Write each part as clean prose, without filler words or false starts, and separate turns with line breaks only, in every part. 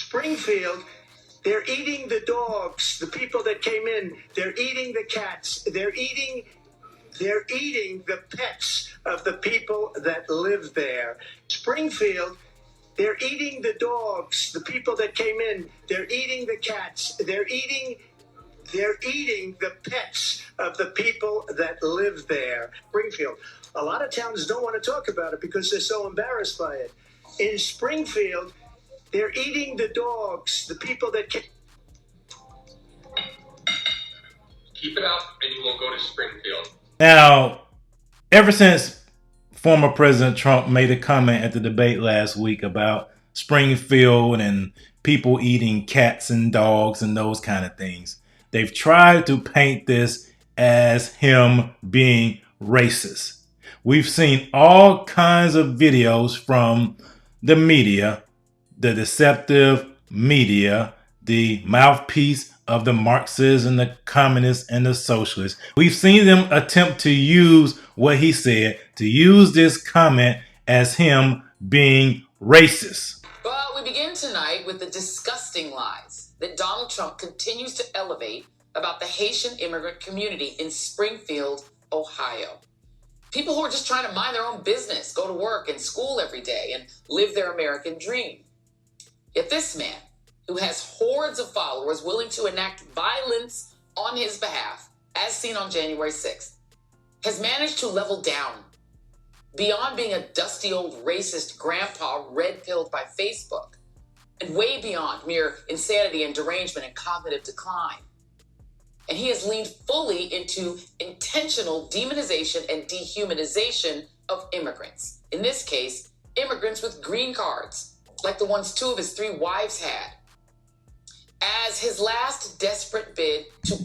Springfield, they're eating the dogs, the people that came in. They're eating the cats. They're eating the pets of the people that live there. Springfield, they're eating the dogs, the people that came in. They're eating the cats. They're eating the pets of the people that live there. Springfield. A lot of towns don't want to talk about it because they're so embarrassed by it. In Springfield, they're eating the dogs, the people that came.
Keep it up and you will go to Springfield.
Now, ever since former President Trump made a comment at the debate last week about Springfield and people eating cats and dogs and those kind of things, they've tried to paint this as him being racist. We've seen all kinds of videos from the media, the deceptive media, the mouthpiece of the Marxists and the communists and the socialists. We've seen them attempt to use what he said, to use this comment as him being racist.
But we begin tonight with the disgusting lies that Donald Trump continues to elevate about the Haitian immigrant community in Springfield, Ohio. People who are just trying to mind their own business, go to work and school every day, and live their American dream. Yet this man, who has hordes of followers willing to enact violence on his behalf, as seen on January 6th, has managed to level down beyond being a dusty old racist grandpa red-pilled by Facebook, and way beyond mere insanity and derangement and cognitive decline. And he has leaned fully into intentional demonization and dehumanization of immigrants. In this case, immigrants with green cards, like the ones 2 of his 3 wives had, as his last desperate bid to...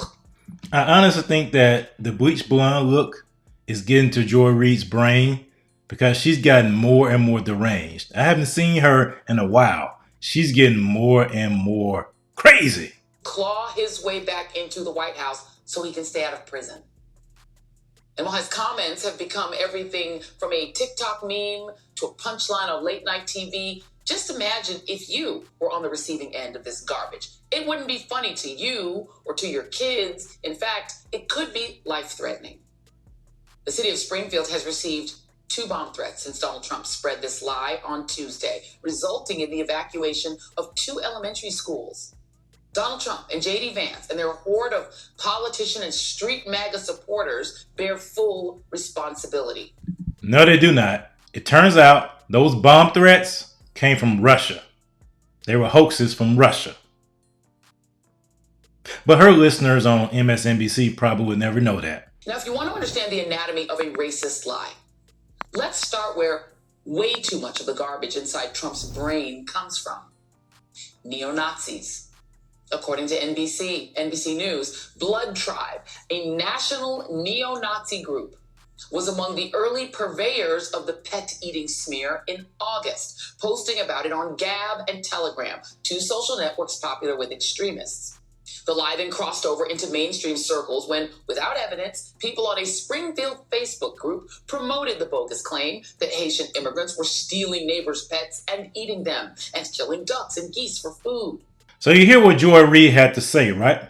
I honestly think that the bleach blonde look is getting to Joy Reid's brain because she's gotten more and more deranged. I haven't seen her in a while. She's getting more and more crazy.
Claw his way back into the White House so he can stay out of prison. And while his comments have become everything from a TikTok meme to a punchline on late night TV, just imagine if you were on the receiving end of this garbage. It wouldn't be funny to you or to your kids. In fact, it could be life-threatening. The city of Springfield has received 2 bomb threats since Donald Trump spread this lie on Tuesday, resulting in the evacuation of 2 elementary schools. Donald Trump and J.D. Vance and their horde of politician and street MAGA supporters bear full responsibility.
No, they do not. It turns out those bomb threats came from Russia. They were hoaxes from Russia. But her listeners on MSNBC probably would never know that.
Now, if you want to understand the anatomy of a racist lie, let's start where way too much of the garbage inside Trump's brain comes from. Neo-Nazis. According to NBC News, Blood Tribe, a national neo-Nazi group, was among the early purveyors of the pet-eating smear in August, posting about it on Gab and Telegram, 2 social networks popular with extremists. The lie then crossed over into mainstream circles when, without evidence, people on a Springfield Facebook group promoted the bogus claim that Haitian immigrants were stealing neighbors' pets and eating them, and killing ducks and geese for food.
So you hear what Joy Reid had to say, right?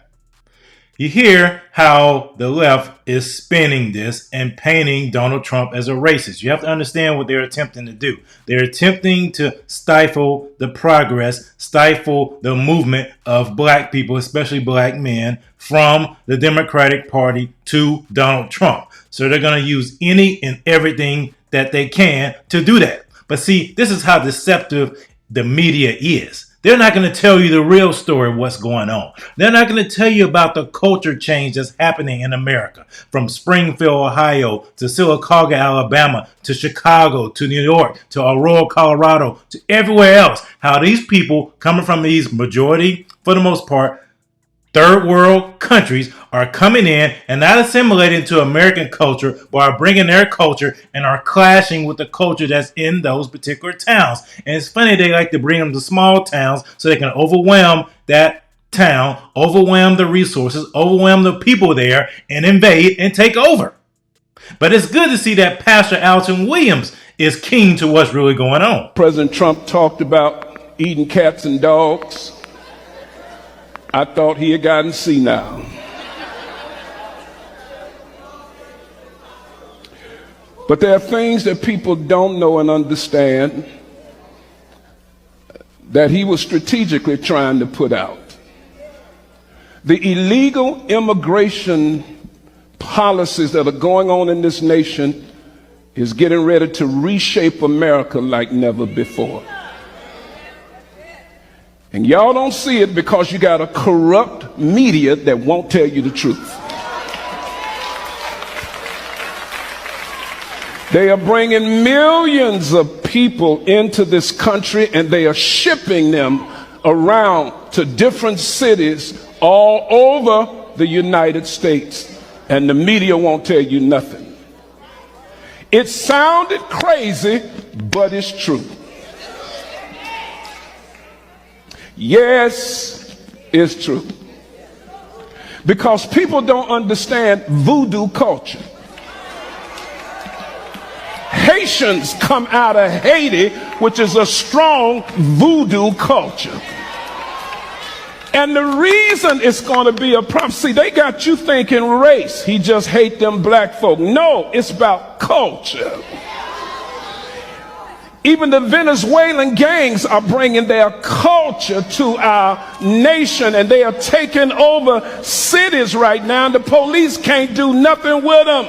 You hear how the left is spinning this and painting Donald Trump as a racist. You have to understand what they're attempting to do. They're attempting to stifle the progress, stifle the movement of black people, especially black men, from the Democratic Party to Donald Trump. So they're going to use any and everything that they can to do that. But see, this is how deceptive the media is. They're not going to tell you the real story of what's going on. They're not going to tell you about the culture change that's happening in America. From Springfield, Ohio, to Sylacauga, Alabama, to Chicago, to New York, to Aurora, Colorado, to everywhere else. How these people coming from these majority, for the most part, third world countries are coming in and not assimilating to American culture, but are bringing their culture and are clashing with the culture that's in those particular towns. And it's funny, they like to bring them to small towns so they can overwhelm that town, overwhelm the resources, overwhelm the people there, and invade and take over. But it's good to see that Pastor Alton Williams is keen to what's really going on.
President Trump talked about eating cats and dogs, I thought he had gotten senile. But there are things that people don't know and understand that he was strategically trying to put out. The illegal immigration policies that are going on in this nation is getting ready to reshape America like never before. And y'all don't see it because you got a corrupt media that won't tell you the truth. They are bringing millions of people into this country, and they are shipping them around to different cities all over the United States, and the media won't tell you nothing. It sounded crazy, but it's true. Yes, it's true. Because people don't understand voodoo culture. Haitians come out of Haiti, which is a strong voodoo culture. And the reason it's going to be a problem, see, they got you thinking race. He just hate them black folk. No, it's about culture. Even the Venezuelan gangs are bringing their culture to our nation, and they are taking over cities right now, and the police can't do nothing with them.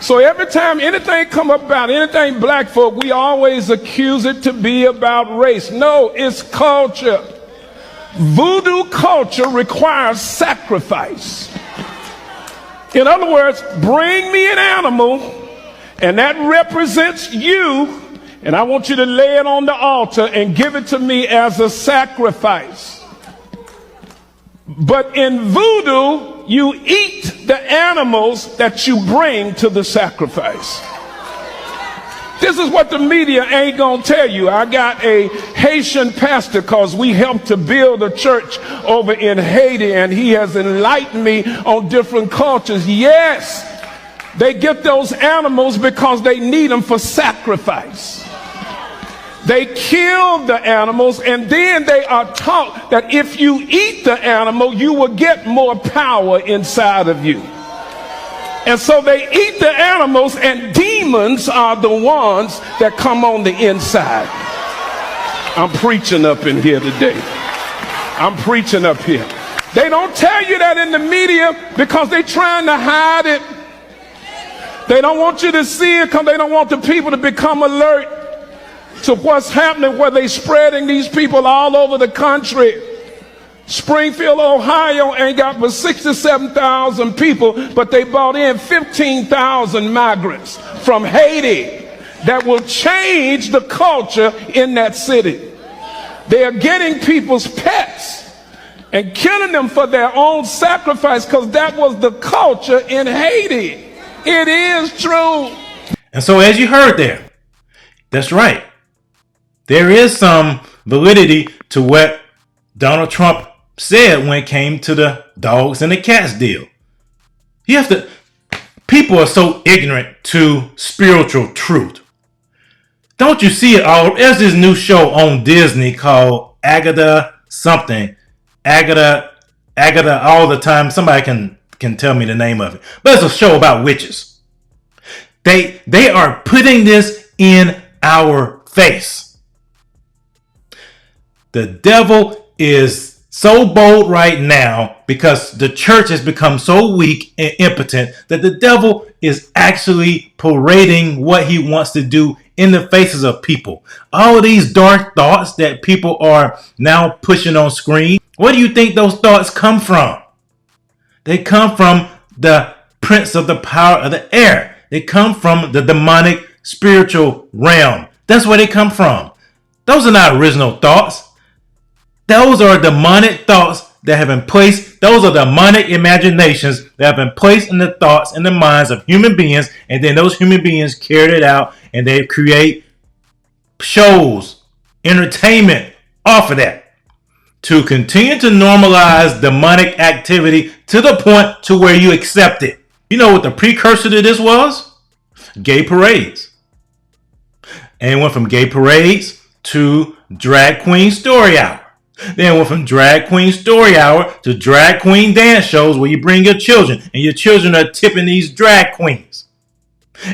So every time anything come up about anything black folk, we always accuse it to be about race. No, it's culture. Voodoo culture requires sacrifice. In other words, bring me an animal, and that represents you, and I want you to lay it on the altar and give it to me as a sacrifice. But in voodoo, you eat the animals that you bring to the sacrifice. This is what the media ain't gonna tell you. I got a Haitian pastor, because we helped to build a church over in Haiti, and he has enlightened me on different cultures. Yes, they get those animals because they need them for sacrifice. They kill the animals, and then they are taught that if you eat the animal, you will get more power inside of you. And so they eat the animals, and demons are the ones that come on the inside. I'm preaching up in here today. I'm preaching up here. They don't tell you that in the media because they're trying to hide it. They don't want you to see it because they don't want the people to become alert to what's happening, where they spreading these people all over the country. Springfield, Ohio ain't got but 67,000 people, but they brought in 15,000 migrants from Haiti that will change the culture in that city. They are getting people's pets and killing them for their own sacrifice, because that was the culture in Haiti. It is true.
And so, as you heard there, that's right. There is some validity to what Donald Trump said when it came to the dogs and the cats deal. You have to, people are so ignorant to spiritual truth. Don't you see it all? There's this new show on Disney called Agatha something. Agatha all the time. Somebody can tell me the name of it. But it's a show about witches. They are putting this in our face. The devil is so bold right now because the church has become so weak and impotent that the devil is actually parading what he wants to do in the faces of people. All of these dark thoughts that people are now pushing on screen, where do you think those thoughts come from? They come from the prince of the power of the air. They come from the demonic spiritual realm. That's where they come from. Those are not original thoughts. Those are demonic thoughts that have been placed. Those are demonic imaginations that have been placed in the thoughts and the minds of human beings. And then those human beings carried it out, and they create shows, entertainment off of that to continue to normalize demonic activity to the point to where you accept it. You know what the precursor to this was? Gay parades. And it went from gay parades to drag queen story hour. Then went from drag queen story hour to drag queen dance shows where you bring your children and your children are tipping these drag queens.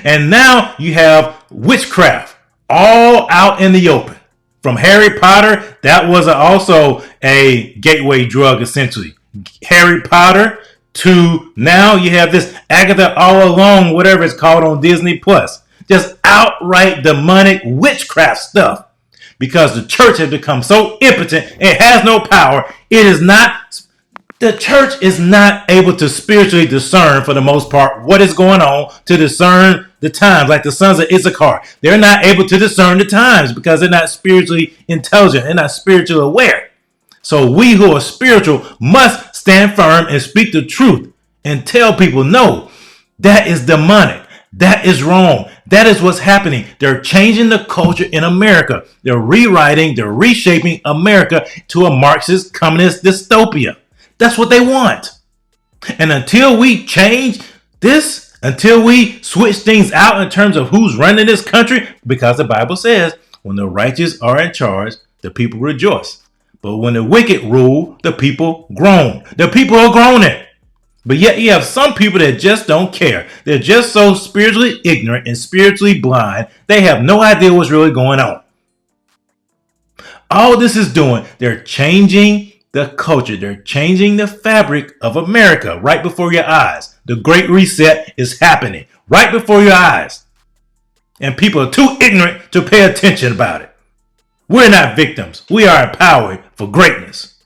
And now you have witchcraft all out in the open. From Harry Potter, that was also a gateway drug essentially. Harry Potter to now you have this Agatha All Alone, whatever it's called on Disney Plus. Just outright demonic witchcraft stuff. Because the church has become so impotent, it has no power. The church is not able to spiritually discern, for the most part, what is going on, to discern the times, like the sons of Issachar. They're not able to discern the times because they're not spiritually intelligent. They're not spiritually aware. So we who are spiritual must stand firm and speak the truth and tell people, no, that is demonic. That is wrong. That is what's happening. They're changing the culture in America. They're reshaping America to a Marxist communist dystopia. That's what they want. And until we change this, until we switch things out in terms of who's running this country, because the Bible says when the righteous are in charge, the people rejoice. But when the wicked rule, the people groan. The people are groaning. But yet you have some people that just don't care. They're just so spiritually ignorant and spiritually blind, they have no idea what's really going on. All this is doing, they're changing the culture. They're changing the fabric of America right before your eyes. The Great Reset is happening right before your eyes. And people are too ignorant to pay attention about it. We're not victims. We are empowered for greatness.